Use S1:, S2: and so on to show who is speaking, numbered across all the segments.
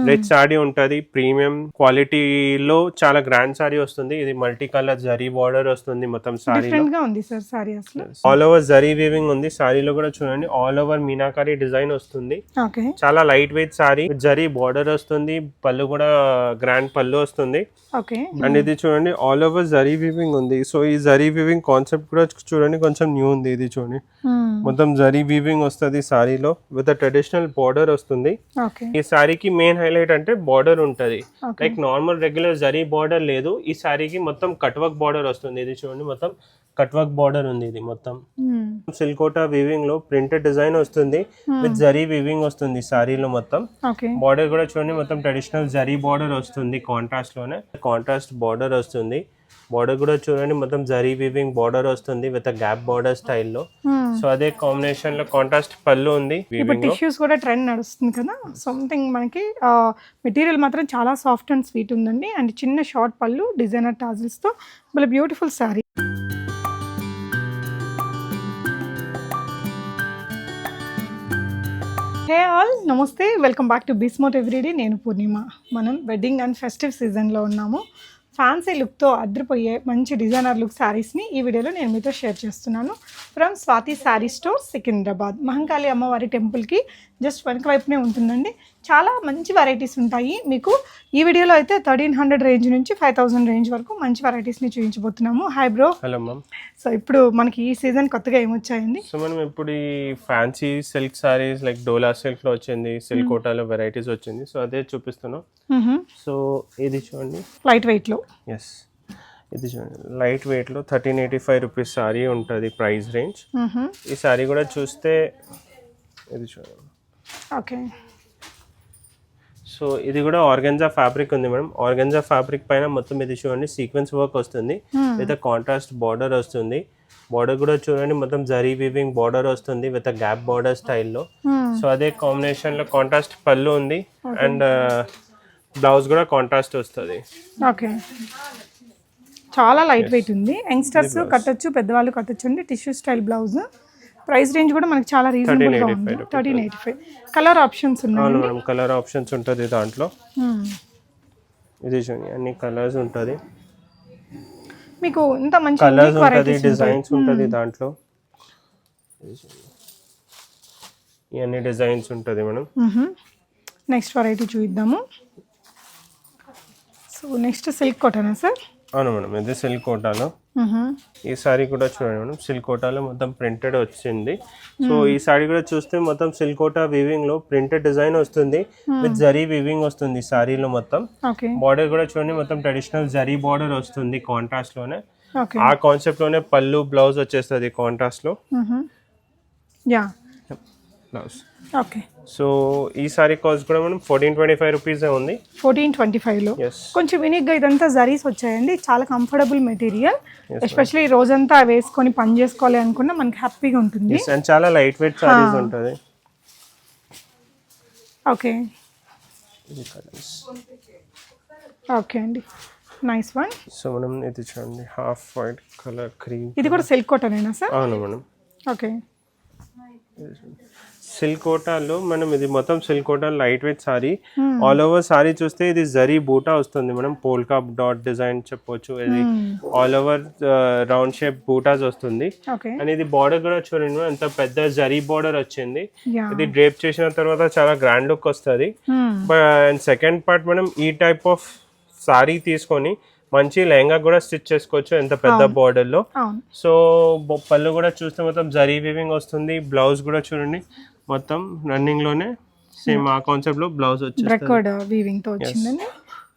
S1: Rich sorry ఉంటది, premium క్వాలిటీలో చాలా గ్రాండ్ సారీ వస్తుంది. ఇది మల్టీ కలర్ జరీ బార్డర్ వస్తుంది మొత్తం సారీలో. ఆల్ ఓవర్ జరీ వీవింగ్ ఉంది సారీలో కూడా. చూడండి ఆల్ ఓవర్ మీనాకారి డిజైన్ వస్తుంది. చాలా light weight sorry, zari border వస్తుంది, పళ్ళు కూడా గ్రాండ్ పళ్ళు వస్తుంది. అండ్ ఇది చూడండి ఆల్ ఓవర్ జరీ వీవింగ్ ఉంది. సో ఈ జరీ వీవింగ్ కాన్సెప్ట్ కూడా చూడండి కొంచెం న్యూ ఉంది. ఇది చూడండి మొత్తం జరీ వీవింగ్ వస్తుంది సారీలో విత్ ట్రెడిషనల్ బార్డర్ వస్తుంది. ఈ సారీకి మెయిన్ హైలైట్ అంటే బార్డర్ ఉంటది. Like normal regular zari border లేదు, ఈ సారీకి మొత్తం కట్ వర్క్ బార్డర్ వస్తుంది. ఇది చూడండి మొత్తం కట్ వర్క్ బార్డర్ ఉంది. ఇది మొత్తం సిల్కోటా వీవింగ్ లో ప్రింటెడ్ డిజైన్ వస్తుంది విత్ జరీ వీవింగ్ వస్తుంది సారీలో. మొత్తం బార్డర్ కూడా చూడండి మొత్తం ట్రెడిషనల్ జరీ బార్డర్ వస్తుంది, కాంట్రాస్ట్ లోనే కాంట్రాస్ట్ బార్డర్ వస్తుంది. బార్డర్ కూడా చూడండి మొత్తం జరీ వీవింగ్ బార్డర్ వస్తుంది విత్ గ్యాప్ బార్డర్ స్టైల్లో. సో అదే కాంబినేషన్ లో కాంట్రాస్ట్ పళ్ళు ఉంది.
S2: టిష్యూస్ కూడా ట్రెండ్ నడుస్తుంది కదా, సంథింగ్ మనకి మెటీరియల్ మాత్రం చాలా సాఫ్ట్ అండ్ స్వీట్ ఉందండి. అండ్ చిన్న షార్ట్ పళ్ళు డిజైనర్ టాజిల్స్ తో భలే బ్యూటిఫుల్ సారీ. హే ఆల్, నమస్తే, వెల్కమ్ బ్యాక్ టు బిస్మోట్ ఎవ్రీడే. నేను పూర్ణిమ. మనం వెడ్డింగ్ అండ్ ఫెస్టివ్ సీజన్లో ఉన్నాము. ఫ్యాన్సీ లుక్తో అద్దరిపోయే మంచి డిజైనర్ లుక్ శారీస్ని ఈ వీడియోలో నేను మీతో షేర్ చేస్తున్నాను. From Swathi sari store, Secunderabad. మహంకాళి అమ్మవారి టెంపుల్కి జస్ట్ వెనక వైపునే ఉంటుందండి. చాలా మంచి వెరైటీస్ ఉంటాయి. మీకు ఈ వీడియోలో అయితే 1300 రేంజ్ నుంచి 5000 రేంజ్ వరకు మంచి వెరైటీస్ని చూపించబోతున్నాము. Hi bro.
S1: Hello ma'am.
S2: So ఇప్పుడు మనకి ఈ సీజన్ కొత్తగా ఏమొచ్చాయండి?
S1: సో మనం ఇప్పుడు ఈ ఫ్యాన్సీ సిల్క్ సారీస్ లైక్ డోలా సిల్క్ లో వచ్చింది, సిల్క్ కోటాలో వెరైటీస్ వచ్చింది. సో అదే చూపిస్తున్నాం. సో ఇది చూడండి
S2: లైట్ వెయిట్ లో.
S1: ఎస్, ఇది చూడండి లైట్ వెయిట్ లో 1385 రూపీస్ సారీ ఉంటుంది ప్రైస్ రేంజ్. ఈ సారీ కూడా చూస్తే ఇది చూడండి.
S2: ఓకే.
S1: సో ఇది కూడా ఆర్గెన్జా ఫ్యాబ్రిక్ ఉంది మేడం. ఆర్గెన్జా ఫ్యాబ్రిక్ పైన మొత్తం ఇది చూడండి సీక్వెన్స్ వర్క్ వస్తుంది విత్ కాంట్రాస్ట్ బార్డర్ వస్తుంది. బార్డర్ కూడా చూడండి మొత్తం జరీ వీవింగ్ బార్డర్ వస్తుంది విత్ గ్యాప్ బార్డర్ స్టైల్లో. సో అదే కాంబినేషన్ లో కాంట్రాస్ట్ పళ్ళు ఉంది అండ్ బ్లౌజ్ కూడా కాంట్రాస్ట్ వస్తుంది.
S2: ఓకే, చాలా లైట్ వెయిట్ ఉంది. యంగ్స్టర్స్ కట్టొచ్చు, పెద్దవాళ్ళు కట్టొచ్చు అండి. Tissue style blouse. Price range కూడా మనకి చాలా రీజనబుల్ గా ఉంది. 1385. కలర్ ఆప్షన్స్ ఉన్నాయి.
S1: అవును మేడం, కలర్ ఆప్షన్స్ ఉంటుంది దాంట్లో. ఇది చూడండి అన్ని కలర్స్ ఉంటుంది,
S2: మీకు ఇంత మంచి
S1: కలర్స్ ఉంటుంది, డిజైన్స్ ఉంటుంది దాంట్లో. ఇవన్నీ డిజైన్స్ ఉంటుంది మేడం.
S2: నెక్స్ట్ వెరైటీ చూద్దాము. సో నెక్స్ట్ సిల్క్ కాటనా సార్?
S1: అవును మేడం, ఇది సిల్క్ కోటాలో. ఈ సారీ కూడా చూడండి మేడం, సిల్క్ కోటాలో మొత్తం ప్రింటెడ్ వచ్చింది. సో ఈ సారీ కూడా చూస్తే మొత్తం సిల్క్ కోటా వీవింగ్ లో ప్రింటెడ్ డిజైన్ వస్తుంది విత్ జరీ వీవింగ్ వస్తుంది సారీలో మొత్తం. బార్డర్ కూడా చూడండి మొత్తం ట్రెడిషనల్ జరీ బార్డర్ వస్తుంది కాంట్రాస్ట్ లోనే. ఆ కాన్సెప్ట్ లోనే పళ్ళు బ్లౌజ్ వచ్చేస్తుంది కాంట్రాస్ట్ లో బ్లౌజ్.
S2: ఓకే.
S1: సో ఈ సారీ కాస్ట్ కూడా మనం 1425 రూపీస్ ఉంది.
S2: 1425 లో కొంచెం యూనిక్ గా ఇదంతా జరీస్ వచ్చాయండి. చాలా కంఫర్టబుల్ మెటీరియల్, ఎస్పెషల్లీ రోజంతా వేసుకొని పని చేసుకోవాలి అనుకున్నా మనకి హ్యాపీగా ఉంటుంది.
S1: అండ్ చాలా లైట్ వెయిట్ సారీస్ ఉంటుంది.
S2: ఓకే ఓకే అండి, నైస్ వన్.
S1: సో మనం ఇది చూడండి హాఫ్ వైట్ కలర్ క్రీమ్.
S2: ఇది కూడా సిల్క్ కాటనేనా సార్?
S1: అవును మేడం.
S2: ఓకే.
S1: సిల్క్ కోటాలో మనం ఇది మొత్తం silk Kota light weight saree. All over saree చూస్తే ఇది జరీ బూటా వస్తుంది మనం, పోల్కా డాట్ డిజైన్ చెప్పొచ్చు. ఇది all over round shape buttas వస్తుంది. అండ్ ఇది బార్డర్ కూడా చూడండి ఎంత పెద్ద జరీ బార్డర్ వచ్చింది. ఇది డ్రేప్ చేసిన తర్వాత చాలా గ్రాండ్ లుక్ వస్తుంది. అండ్ సెకండ్ పార్ట్ మనం ఈ టైప్ ఆఫ్ సారీ తీసుకొని మంచి లెహంగా కూడా స్టిచ్ చేసుకోవచ్చు ఎంత పెద్ద బార్డర్ లో. సో పళ్ళు కూడా చూస్తే మొత్తం జరీ వీవింగ్ వస్తుంది. బ్లౌజ్ కూడా చూడండి మొత్తం రన్నింగ్ లోనే సేమ్ ఆ కాన్సెప్ట్ లో బ్లౌజ్ వచ్చింది.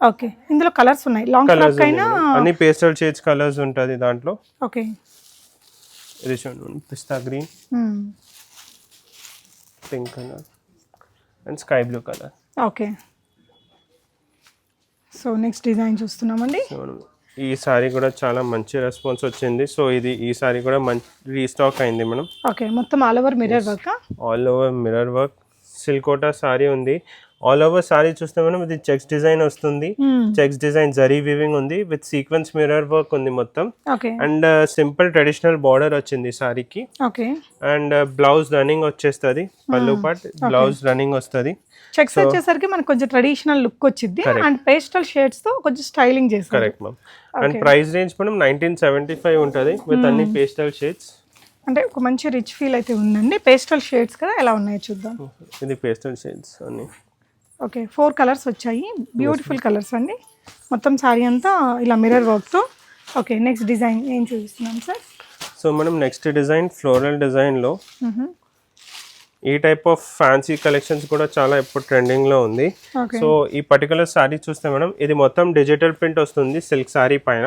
S2: ఓకే, ఇందులో కలర్స్ ఉన్నాయి. లాంగ్ ఫ్రాక్ అయినా
S1: అన్ని పేస్టల్ షేడ్స్ కలర్స్ ఉంటుంది దాంట్లో.
S2: ఓకే.
S1: ఇది చూడండి పిస్తా green, pink colour and sky blue colour.
S2: Okay. So next design చూస్తున్నామండి.
S1: ఈ సారీ కూడా చాలా మంచి రెస్పాన్స్ వచ్చింది. సో ఇది ఈ సారీ కూడా మంచి రీస్టాక్ అయింది మనం.
S2: ఓకే, మొత్తం all over mirror work.
S1: All over mirror work silk Kota saree ఉంది. ఆల్ ఓవర్ సారీ చూస్తే మనం ఇది చెక్స్ డిజైన్ వస్తుంది. చెక్స్ డిజైన్ జరీ వీవింగ్ ఉంది విత్ సీక్వెన్స్ మిర్రర్ వర్క్ ఉంది మొత్తం. అండ్ సింపుల్ ట్రెడిషనల్ బార్డర్ వచ్చింది సారీకి. అండ్ బ్లౌజ్ రన్నింగ్ వచ్చేస్తుంది, పళ్ళు పార్ట్ బ్లౌజ్ రన్నింగ్ వస్తుంది.
S2: చెక్స్ వచ్చేసరికి మనకు కొంచెం ట్రెడిషనల్ లుక్ వచ్చింది అండ్ పేస్టల్ షేడ్స్ తో కొంచెం స్టైలింగ్ చేశారు.
S1: Correct ma'am. And price range మనం 1975 ఉంటుంది విత్ అన్ని పేస్టల్ షేడ్స్.
S2: అంటే ఒక మంచి రిచ్ ఫీల్ అయితే ఉందండి. పేస్టల్ షేడ్స్ కదా ఎలా ఉన్నాయో చూద్దాం.
S1: ఇది పేస్టల్ షేడ్స్ అన్ని.
S2: ఓకే 4 కలర్స్ వచ్చాయి, బ్యూటిఫుల్ కలర్స్ అండి. మొత్తం సారీ అంతా ఇలా మిర్రర్ వర్క్ తో. ఓకే నెక్స్ట్ డిజైన్ ఏం చూపిస్తున్నాం సార్?
S1: సో మనం నెక్స్ట్ డిజైన్ ఫ్లోరల్ డిజైన్ లో ఈ టైప్ ఆఫ్ ఫ్యాన్సీ కలెక్షన్స్ కూడా చాలా ఇప్పుడు ట్రెండింగ్ లో ఉంది. సో ఈ పర్టికులర్ సారీ చూస్తే మేడం ఇది మొత్తం డిజిటల్ ప్రింట్ వస్తుంది సిల్క్ సారీ పైన.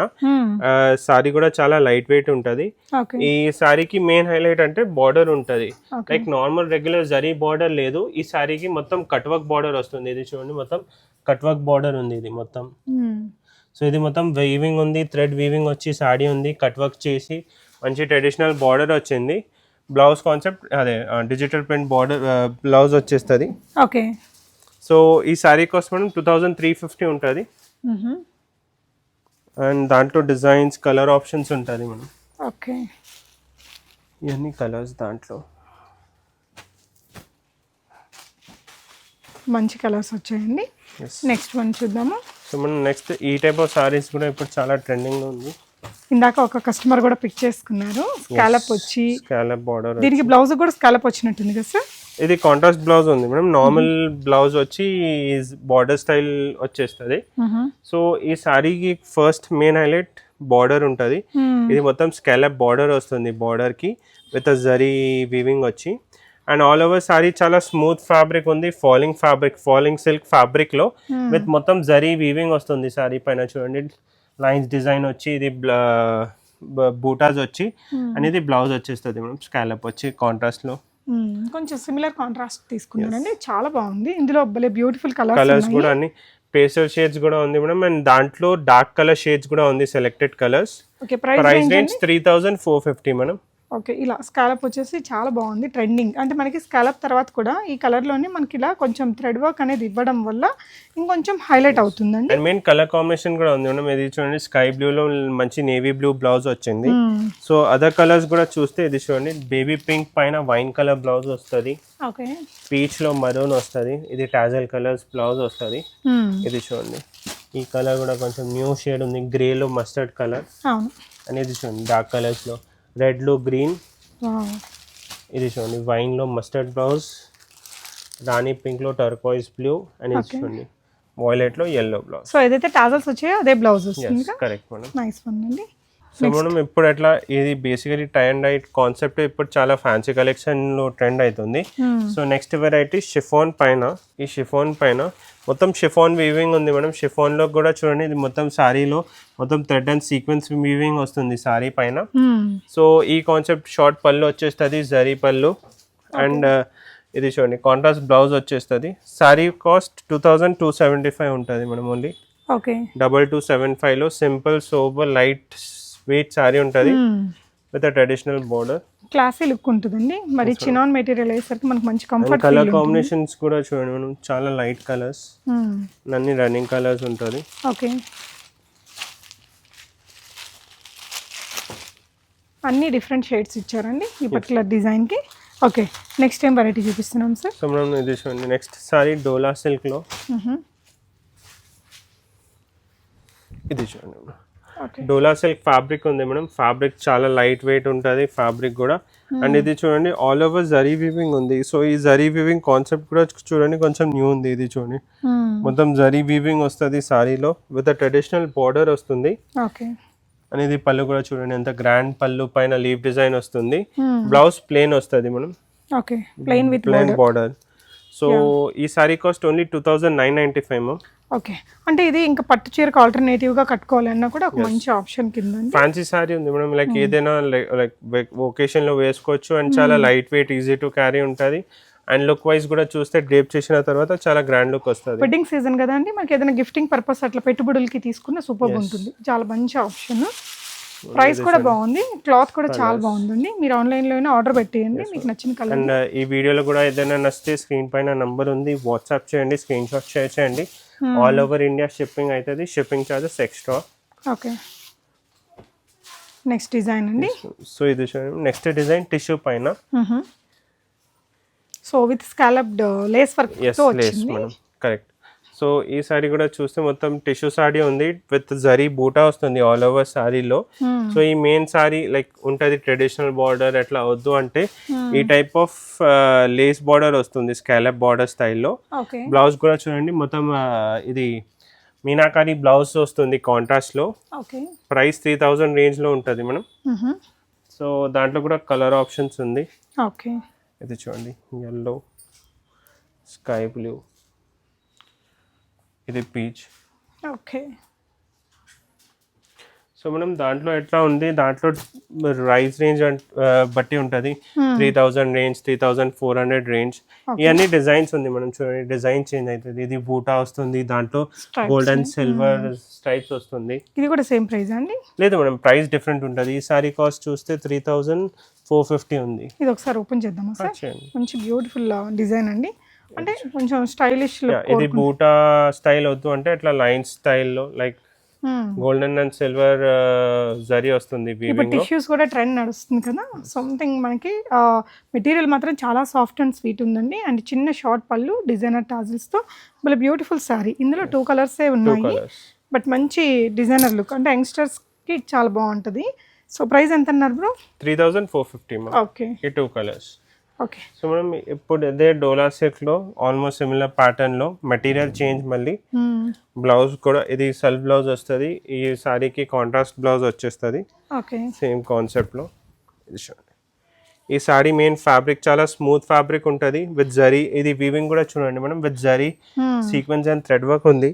S1: సారీ కూడా చాలా లైట్ వెయిట్ ఉంటది. ఈ సారీకి మెయిన్ హైలైట్ అంటే బార్డర్ ఉంటది. Like normal regular zari border లేదు, ఈ సారీకి మొత్తం కట్ వర్క్ బార్డర్ వస్తుంది. ఇది చూడండి మొత్తం కట్ వర్క్ బార్డర్ ఉంది ఇది మొత్తం. సో ఇది మొత్తం వీవింగ్ ఉంది, థ్రెడ్ వీవింగ్ వచ్చి సారీ ఉంది, కట్ వర్క్ చేసి మంచి ట్రెడిషనల్ బార్డర్ వచ్చింది. బ్లౌజ్ కాన్సెప్ట్ అదే డిజిటల్ ప్రింట్ బార్డర్ బ్లౌజ్ వచ్చేస్తుంది.
S2: ఓకే
S1: సో ఈ శారీ కాస్ట్ మనం 2350 ఉంటుంది. అండ్ దాంట్లో డిజైన్స్ కలర్ ఆప్షన్స్ ఉంటుంది మనం.
S2: ఓకే
S1: ఇవన్నీ కలర్స్ దాంట్లో
S2: మంచి కలర్స్ వచ్చాయండి. నెక్స్ట్ వన్ చూద్దాము.
S1: సో మనం నెక్స్ట్ ఈ టైప్ ఆఫ్ సారీస్ కూడా ఇప్పుడు చాలా ట్రెండింగ్ లో ఉంది.
S2: ఇందాక ఒక కస్టమర్ కూడా పిక్ చేసుకున్నారు. స్కాలప్ వచ్చి
S1: స్కాలప్ బార్డర్,
S2: దీనికి బ్లౌజ్ కూడా స్కాలప్ వచ్చినట్టుంది కదా సార్?
S1: ఇది కాంట్రాస్ట్ బ్లౌజ్ ఉంది మేడం. నార్మల్ బ్లౌజ్ వచ్చి బార్డర్ స్టైల్ వచ్చేస్తుంది. సో ఈ సారీకి ఫస్ట్ మెయిన్ హైలైట్ బార్డర్ ఉంటుంది. ఇది మొత్తం స్కాలప్ బార్డర్ వస్తుంది బార్డర్ కి విత్ జరీ వీవింగ్ వచ్చి. అండ్ ఆల్ ఓవర్ సారీ చాలా స్మూత్ ఫ్యాబ్రిక్ ఉంది, ఫాలింగ్ సిల్క్ ఫ్యాబ్రిక్ లో విత్ మొత్తం జరీ వీవింగ్ వస్తుంది సారీ పైన. చూడండి లైన్స్ డిజైన్ వచ్చి ఇది బూటాస్ వచ్చి అనేది బ్లౌజ్ వచ్చేస్తుంది మేడం. స్కాలప్ వచ్చి కాంట్రాస్ట్ లో
S2: కొంచెం సిమిలర్ కాంట్రాస్ట్ తీసుకున్నారండి, చాలా బాగుంది. ఇందులో భలే బ్యూటిఫుల్
S1: కలర్స్ కూడా అన్ని పేస్టల్ షేడ్స్ కూడా ఉంది మేడం. అండ్ దాంట్లో డార్క్ కలర్ షేడ్స్ కూడా ఉంది, selected colours. Price range 3450 madam.
S2: Okay ఇలా స్కాలప్ వచ్చేసి చాలా బాగుంది, ట్రెండింగ్. అంటే మనకి స్కాలప్ తర్వాత కూడా ఈ కలర్లోనే మనకి ఇలా కొంచెం థ్రెడ్ వర్క్ అనేది ఇవ్వడం వల్ల ఇంకొంచెం హైలైట్ అవుతుందండి.
S1: అండ్ మెయిన్ కలర్ కాంబినేషన్ కూడా ఉంది మేడం. ఇది చూడండి స్కై బ్లూలో మంచి నేవీ బ్లూ బ్లౌజ్ వచ్చింది. సో అదర్ కలర్స్ కూడా చూస్తే ఇది చూడండి బేబీ పింక్ పైన వైన్ కలర్ బ్లౌజ్ వస్తుంది, పీచ్ లో మరూన్ వస్తుంది, ఇది టాజల్ కలర్స్ బ్లౌజ్ వస్తుంది. ఇది చూడండి ఈ కలర్ కూడా కొంచెం న్యూ షేడ్ ఉంది, గ్రే లో మస్టర్డ్ కలర్ అనేది చూడండి, డార్క్ కలర్స్ లో రెడ్ లో గ్రీన్. ఇది చూడండి వైన్ లో మస్టర్డ్ బ్లౌజ్, రాణి పింక్ లో టర్కోయిస్ బ్లూ, అండ్ ఇది చూడండి వాయిలెట్ లో yellow బ్లౌజ్.
S2: సో ఏదైతే టాజల్స్ వచ్చాయో అదే బ్లౌజ్ వస్తుంది.
S1: Correct madam.
S2: నైస్ వన్ అండి.
S1: సో మనం ఇప్పుడు ఎట్లా ఇది basically tie and dye concept ఇప్పుడు చాలా ఫ్యాన్సీ కలెక్షన్ లో ట్రెండ్ అవుతుంది. సో నెక్స్ట్ వెరైటీ షిఫాన్ పైన. ఈ షిఫాన్ పైన మొత్తం షిఫాన్ వీవింగ్ ఉంది మేడం. షిఫాన్ లో కూడా చూడండి ఇది మొత్తం సారీలో మొత్తం థ్రెడ్ అండ్ సీక్వెన్స్ వీవింగ్ వస్తుంది సారీ పైన. సో ఈ కాన్సెప్ట్ షార్ట్ పళ్ళు వచ్చేస్తుంది, జరీ పళ్ళు. అండ్ ఇది చూడండి కాంట్రాస్ట్ బ్లౌజ్ వచ్చేస్తుంది. సారీ కాస్ట్ 2275 ఉంటుంది మేడం ఓన్లీ.
S2: ఓకే
S1: 2275 లో simple sober light weight sari ఉంటుంది with traditional border.
S2: Classy look ఉంటుందండి. మరి చినాన్ మెటీరియల్ అయ్యేసరికి మనకు మంచి కంఫర్ట్.
S1: కలర్ కాంబినేషన్స్ కూడా చూడండి మనం, చాలా లైట్ కలర్స్, అన్ని రన్నింగ్ కలర్స్ ఉంటుంది.
S2: ఓకే అన్ని డిఫరెంట్ షేడ్స్ ఇచ్చారండి ఈ పర్టికులర్ డిజైన్ కి. ఓకే నెక్స్ట్ ఏం వెరైటీ చూపిస్తున్నాం సార్?
S1: సో మనం ఇది చూడండి నెక్స్ట్ సారీ డోలా సిల్క్ లో. ఇది చూడండి డోలా సిల్క్ ఫ్యాబ్రిక్ ఉంది మేడం. ఫ్యాబ్రిక్ చాలా లైట్ వెయిట్ ఉంటుంది ఫ్యాబ్రిక్ కూడా. అండ్ ఇది చూడండి ఆల్ ఓవర్ జరీ వీవింగ్ ఉంది. సో ఈ జరీ వీవింగ్ కాన్సెప్ట్ కూడా చూడండి కొంచెం న్యూ ఉంది. ఇది చూడండి మొత్తం జరీ వీవింగ్ వస్తుంది సారీలో విత్ ట్రెడిషనల్ బార్డర్ వస్తుంది. అనేది పళ్ళు కూడా చూడండి ఎంత గ్రాండ్ పళ్ళు పైన లీవ్ డిజైన్ వస్తుంది. బ్లౌజ్ ప్లెయిన్ వస్తుంది madam,
S2: plain with
S1: plain border. So ఈ sari cost only 2995 ma'am.
S2: Okay అంటే ఇది ఇంకా పట్టు చీరకు ఆల్టర్నేటివ్ గా కట్టుకోవాలన్నా కూడా ఒక మంచి ఆప్షన్ కింద
S1: ఫ్యాన్సీ సారీ ఉంది మేడం. లైక్ ఏదైనా లైక్ ఒకేషన్ లో వేసుకోవచ్చు. అండ్ చాలా light weight, easy to carry ఉంటుంది. అండ్ లుక్ వైజ్ కూడా చూస్తే డ్రేప్ చేసిన తర్వాత చాలా గ్రాండ్ లుక్ వస్తుంది.
S2: వెడ్డింగ్ సీజన్ కదండి, మనకి ఏదైనా గిఫ్టింగ్ పర్పస్ అట్లా పెట్టుబడులకి తీసుకున్న సూపర్ ఉంటుంది. చాలా మంచి ఆప్షన్. ప్రైస్ కూడా బాగుంది, క్లాత్ కూడా చాలా బాగుందండి. మీరు ఆన్లైన్ లోనే ఆర్డర్ పెట్టేయండి మీకు నచ్చిన కలర్.
S1: అండ్ ఈ వీడియోలో కూడా ఏదైనా నచ్చితే స్క్రీన్ పైన నంబర్ ఉంది, వాట్సాప్ చేయండి, స్క్రీన్ షాట్ షేర్ చేయండి. ఆల్ ఓవర్ ఇండియా షిప్పింగ్ అవుతుంది, shipping charges extra.
S2: Okay next design అండి.
S1: సో ఇది నెక్స్ట్ డిజైన్ టిష్యూ పైన.
S2: So with scalloped lace work
S1: ఎస్
S2: తో
S1: లేస్
S2: వచ్చింది.
S1: మనం కరెక్ట్. సో ఈ సారీ కూడా చూస్తే మొత్తం టిష్యూ సారీ ఉంది విత్ జరీ బూటా వస్తుంది ఆల్ ఓవర్ సారీలో. సో ఈ మెయిన్ సారీ లైక్ ఉంటుంది ట్రెడిషనల్ బార్డర్ అట్లా వద్దు అంటే ఈ టైప్ ఆఫ్ లేస్ బార్డర్ వస్తుంది స్కాలప్ బార్డర్ స్టైల్లో.
S2: ఓకే.
S1: బ్లౌజ్ కూడా చూడండి మొత్తం ఇది మీనాకారి బ్లౌజ్ వస్తుంది కాంట్రాస్ట్ లో.
S2: ఓకే.
S1: ప్రైస్ 3000 రేంజ్ లో ఉంటుంది మనం. సో దాంట్లో కూడా కలర్ ఆప్షన్స్ ఉంది.
S2: ఓకే.
S1: ఇది చూడండి yellow, స్కై బ్లూ, ఇది పీచ్.
S2: ఓకే.
S1: సో మనం దాంట్లో ఎట్లా ఉంది దాంట్లో ప్రైస్ రేంజ్ బట్టి ఉంటుంది. 3000 రేంజ్, 3400 రేంజ్, ఇవన్నీ డిజైన్స్ ఉంది. మనం చూడండి డిజైన్ చేంజ్ అవుతుంది. ఇది బూటా వస్తుంది, దాంట్లో గోల్డ్ అండ్ సిల్వర్ స్ట్రైప్స్ వస్తుంది.
S2: ఇది కూడా సేమ్ ప్రైస్ అండి?
S1: లేదు మేడం, ప్రైస్ డిఫరెంట్ ఉంటుంది. ఈ సారీ కాస్ట్ చూస్తే 3450 ఉంది.
S2: ఇది ఒకసారి ఓపెన్ చేద్దామా సార్? మంచి బ్యూటిఫుల్ డిజైన్ అండి, అంటే కొంచెం స్టైలిష్ లుక్.
S1: ఇది బూటా స్టైల్ వద్దు అంటే అట్లా లైన్ స్టైల్లో like golden and silver zari వస్తుంది.
S2: ఇప్పుడు టిష్యూస్ కూడా ట్రెండ్ నడుస్తుంది కదా, సంథింగ్ మనకి మెటీరియల్ మాత్రం చాలా సాఫ్ట్ అండ్ స్వీట్ ఉందండి. అండ్ చిన్న షార్ట్ పళ్ళు డిజైనర్ టాజిల్స్ తో భలే బ్యూటిఫుల్ సారీ. ఇందులో 2 కలర్సే ఉన్నాయి, బట్ మంచి డిజైనర్ లుక్, అంటే యంగ్స్టర్స్ కి చాలా బాగుంటుంది. సో ప్రైస్ ఎంత అన్నారు బ్రో?
S1: 3450.
S2: ఓకే.
S1: ఈ 2 కలర్స్.
S2: ఓకే.
S1: సో మనం ఇప్పుడు అదే డోలా సిల్క్ లో ఆల్మోస్ట్ సిమిలర్ ప్యాటర్న్ లో మెటీరియల్ చేంజ్ మళ్ళీ. బ్లౌజ్ కూడా ఇది సెల్ఫ్ బ్లౌజ్ వస్తుంది. ఈ సారీకి కాంట్రాస్ట్ బ్లౌజ్ వచ్చేస్తుంది.
S2: ఓకే.
S1: సేమ్ కాన్సెప్ట్ లో. ఇది చూడండి, ఈ సారీ మెయిన్ ఫ్యాబ్రిక్ చాలా స్మూత్ ఫ్యాబ్రిక్ ఉంటుంది విత్ జరీ. ఇది వీవింగ్ కూడా చూడండి మనం with zari sequence and thread work ఉంది.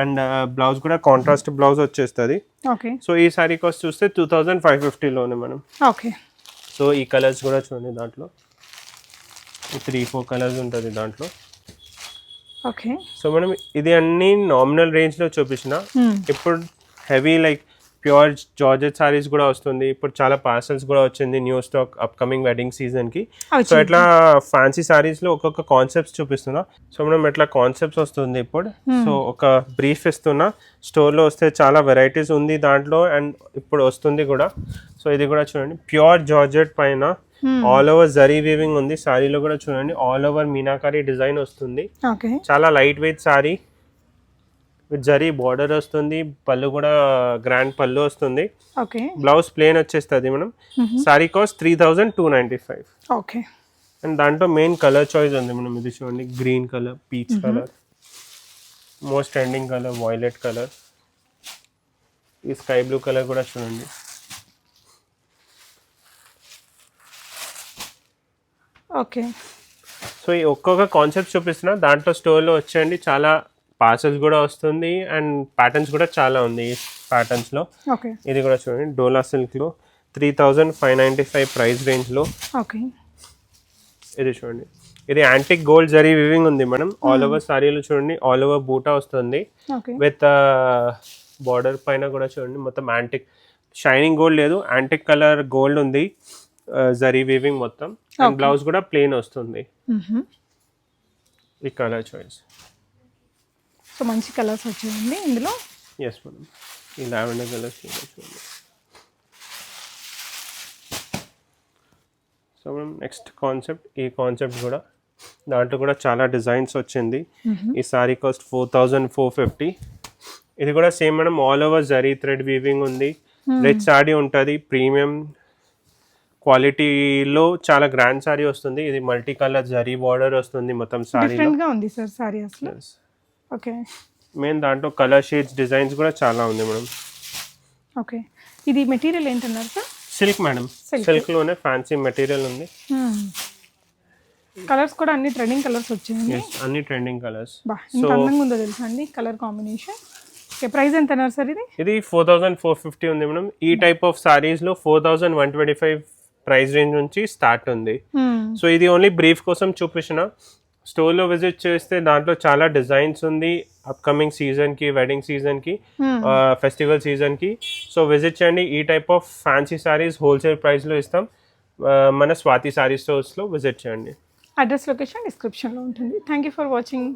S1: అండ్ బ్లౌజ్ కూడా కాంట్రాస్ట్ బ్లౌజ్ వచ్చేస్తుంది.
S2: ఓకే.
S1: సో ఈ సారీ కాస్ట్ చూస్తే 2550 లోనే మనం.
S2: ఓకే.
S1: సో ఈ కలర్స్ కూడా చూడండి, దాంట్లో 3-4 కలర్స్ ఉంటుంది దాంట్లో.
S2: ఓకే.
S1: సో మనం ఇది అన్ని నామినల్ రేంజ్ లో చూపించిన. ఇప్పుడు heavy like pure georgette saris కూడా వస్తుంది. ఇప్పుడు చాలా పార్సల్స్ కూడా వచ్చింది new stock upcoming wedding season కి. సో ఇట్లా ఫ్యాన్సీ సారీస్ లో ఒక్కొక్క కాన్సెప్ట్స్ చూపిస్తున్నా. సో మనం ఇట్లా కాన్సెప్ట్స్ వస్తుంది ఇప్పుడు. సో ఒక బ్రీఫ్ ఇస్తున్నా. స్టోర్ లో వస్తే చాలా వెరైటీస్ ఉంది దాంట్లో, అండ్ ఇప్పుడు వస్తుంది కూడా. సో ఇది కూడా చూడండి, ప్యూర్ జార్జెట్ పైన ఆల్ ఓవర్ జరీ వీవింగ్ ఉంది. సారీలో కూడా చూడండి ఆల్ ఓవర్ మీనాకారి డిజైన్ వస్తుంది. చాలా light weight sorry with zari border వస్తుంది. పళ్ళు కూడా గ్రాండ్ పళ్ళు వస్తుంది. బ్లౌజ్ ప్లేన్ వచ్చేస్తుంది మనం. Sorry cost 3295.
S2: ఓకే.
S1: అండ్ దాంట్లో మెయిన్ కలర్ చాయిస్ ఉంది మనం. ఇది చూడండి, green colour, peach colour, most trending colour violet colour, ఈ స్కై బ్లూ కలర్ కూడా చూడండి.
S2: ఓకే.
S1: సో ఈ ఒక్కొక్క కాన్సెప్ట్ చూపిస్తున్నా. దాంట్లో స్టోర్లో వచ్చేయండి, చాలా పార్సల్స్ కూడా వస్తుంది అండ్ ప్యాటర్న్స్ కూడా చాలా ఉంది ఈ ప్యాటర్న్స్ లో. ఇది కూడా చూడండి డోలా సిల్క్ లో 3595 ప్రైస్ రేంజ్ లో. ఇది చూడండి, ఇది యాంటిక్ గోల్డ్ జరీ వివింగ్ ఉంది మనం. ఆల్ ఓవర్ సారీలో చూడండి ఆల్ ఓవర్ బూటా వస్తుంది విత్ బార్డర్ పైన కూడా చూడండి మొత్తం యాంటిక్ షైనింగ్ గోల్డ్ లేదు, యాంటిక్ కలర్ గోల్డ్ ఉంది జరీ వీవింగ్ మొత్తం. అండ్ బ్లౌజ్ కూడా ప్లెయిన్ వస్తుంది. ఈ కలర్ చాయిస్.
S2: సో మంచి కలర్స్ వచ్చాయండి ఇందులో.
S1: ఎస్ మేడం, ఈ లావెండర్ కలర్స్ చూడండి. సో మనం నెక్స్ట్ కాన్సెప్ట్, ఈ కాన్సెప్ట్ కూడా దాంట్లో కూడా చాలా డిజైన్స్ వచ్చింది. ఈ సారీ కాస్ట్ 4450. ఇది కూడా same madam, all over zari thread weaving ఉంది. రిచ్ సారీ ఉంటుంది, ప్రీమియం క్వాలిటీలో చాలా గ్రాండ్ సారీ వస్తుంది. ఇది మల్టీ కలర్ జరీ బార్డర్ వస్తుంది మొత్తం సారీ.
S2: డిఫరెంట్ గా ఉంది సార్ సారీ అసలు. ఓకే.
S1: మెయిన్ దాంట్లో కలర్ షేడ్స్ డిజైన్స్ కూడా చాలా ఉంది మేడం.
S2: ఓకే. ఇది మెటీరియల్ ఏంటన్నారు సార్?
S1: సిల్క్ మేడం, సిల్క్ లోనే ఫ్యాన్సీ మెటీరియల్ ఉంది.
S2: కలర్స్ కూడా అన్ని ట్రెండింగ్ కలర్స్ వచ్చాయండి.
S1: అన్ని ట్రెండింగ్ కలర్స్.
S2: ఎంత అందంగా ఉందో తెలుసా అండి కలర్ కాంబినేషన్. ఓకే, ప్రైస్ ఎంత అన్నారు సార్ ఇది?
S1: ఇది 4450 ఉంది మేడం. ఈ టైప్ ఆఫ్ సారీస్ లో 4125 ప్రైస్ రేంజ్ నుంచి స్టార్ట్ ఉంది. సో ఇది ఓన్లీ బ్రీఫ్ కోసం చూపించిన. స్టోర్లో విజిట్ చేస్తే దాంట్లో చాలా డిజైన్స్ ఉంది అప్కమింగ్ సీజన్కి, వెడ్డింగ్ సీజన్కి, ఫెస్టివల్ సీజన్కి. సో విజిట్ చేయండి. ఈ type of fancy saris wholesale ప్రైస్లో ఇస్తాం. మన స్వాతి సారీ స్టోర్స్లో విజిట్ చేయండి.
S2: అడ్రస్ లొకేషన్ డిస్క్రిప్షన్లో ఉంటుంది. Thank you for watching.